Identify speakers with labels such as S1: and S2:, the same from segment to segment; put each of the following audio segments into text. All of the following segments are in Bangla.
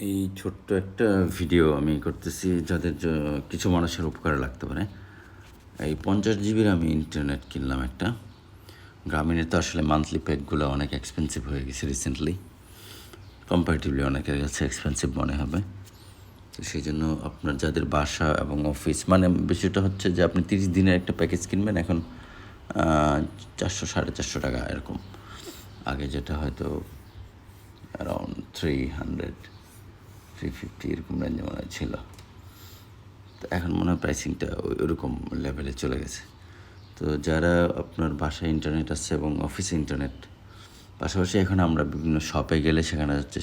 S1: এই ছোট্ট একটা ভিডিও আমি করতেছি যাদের কিছু মানুষের উপকারে লাগতে পারে। এই 50 জিবির আমি ইন্টারনেট কিনলাম একটা। গ্রামীণের তো আসলে মান্থলি প্যাকগুলো অনেক এক্সপেন্সিভ হয়ে গেছে রিসেন্টলি, কম্পারেটিভলি অনেকের কাছে এক্সপেন্সিভ মনে হবে। তো সেই জন্য আপনার যাদের বাসা এবং অফিস, মানে বিষয়টা হচ্ছে যে আপনি 30 দিনের একটা প্যাকেজ কিনবেন এখন 400-450 টাকা এরকম। আগে যেটা হয়তো অ্যারাউন্ড 300-350 এরকম রেঞ্জে মনে হয় ছিল। তো এখন মনে হয় প্রাইসিংটা ওইরকম লেভেলে চলে গেছে। তো যারা আপনার বাসায় ইন্টারনেট আছে এবং অফিসে ইন্টারনেট, পাশাপাশি এখন আমরা বিভিন্ন শপে গেলে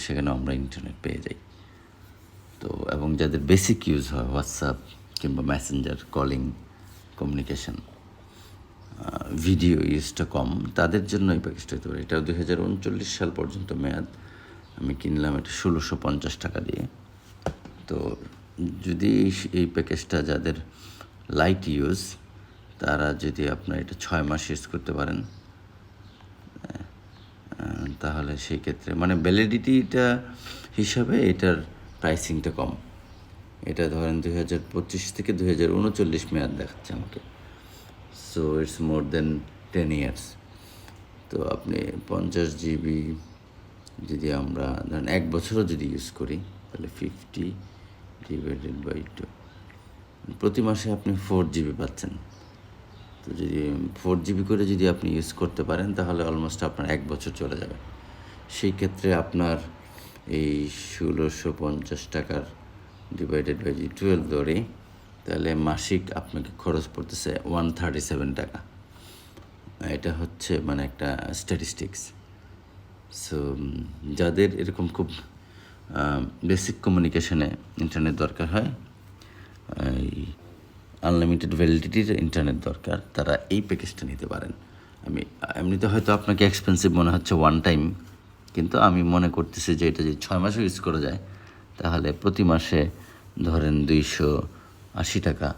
S1: সেখানেও আমরা ইন্টারনেট পেয়ে যাই। তো এবং যাদের বেসিক ইউজ হয় হোয়াটসঅ্যাপ কিংবা মেসেঞ্জার, কলিং, কমিউনিকেশন, ভিডিও ইউজটা কম, তাদের জন্য এই প্যাকেজটা হতে পারে। এটা 2039 সাল পর্যন্ত মেয়াদ। আমি কিনলাম এটা 1650 টাকা দিয়ে। তো যদি এই প্যাকেজটা যাদের লাইট ইউজ, তারা যদি আপনার এটা 6 মাস ইউজ করতে পারেন, তাহলে সেই ক্ষেত্রে মানে ভ্যালিডিটিটা হিসাবে এটার প্রাইসিংটা কম। এটা ধরেন 2025 থেকে 2039 মেয়াদ দেখাচ্ছে আমাকে। So it's more than 10 years. তো আপনি 50 জিবি যদি আমরা ধরেন 1 বছরও যদি ইউজ করি, তাহলে 50/2 প্রতি মাসে আপনি 4 জিবি পাচ্ছেন। তো যদি 4 জিবি করে যদি আপনি ইউজ করতে পারেন, তাহলে অলমোস্ট আপনার 1 বছর চলে যাবে। সেই ক্ষেত্রে আপনার এই 1650 টাকার /12 ধরে, তাহলে মাসিক আপনাকে খরচ পড়তেছে 137 টাকা। এটা হচ্ছে মানে একটা স্ট্যাটিস্টিক্স। সো যাদের এরকম খুব বেসিক কমিউনিকেশনে ইন্টারনেট দরকার হয়, এই আনলিমিটেড ভ্যালিডিটির ইন্টারনেট দরকার, তারা এই প্যাকেজটা নিতে পারেন। আমি এমনিতে হয়তো আপনাকে এক্সপেন্সিভ মনে হচ্ছে ওয়ান টাইম, কিন্তু আমি মনে করতেছি যে এটা যদি 6 মাসও ইউজ করা যায়, তাহলে প্রতি মাসে ধরেন 280 টাকা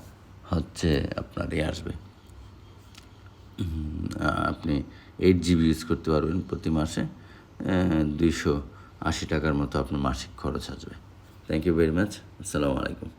S1: হচ্ছে আপনার আসবে। আপনি 8 জিবি ইউজ করতে পারবেন প্রতি মাসে, 280 টাকার মতো আপনার মাসিক খরচ আসবে। Thank you very much. আসসালামু আলাইকুম।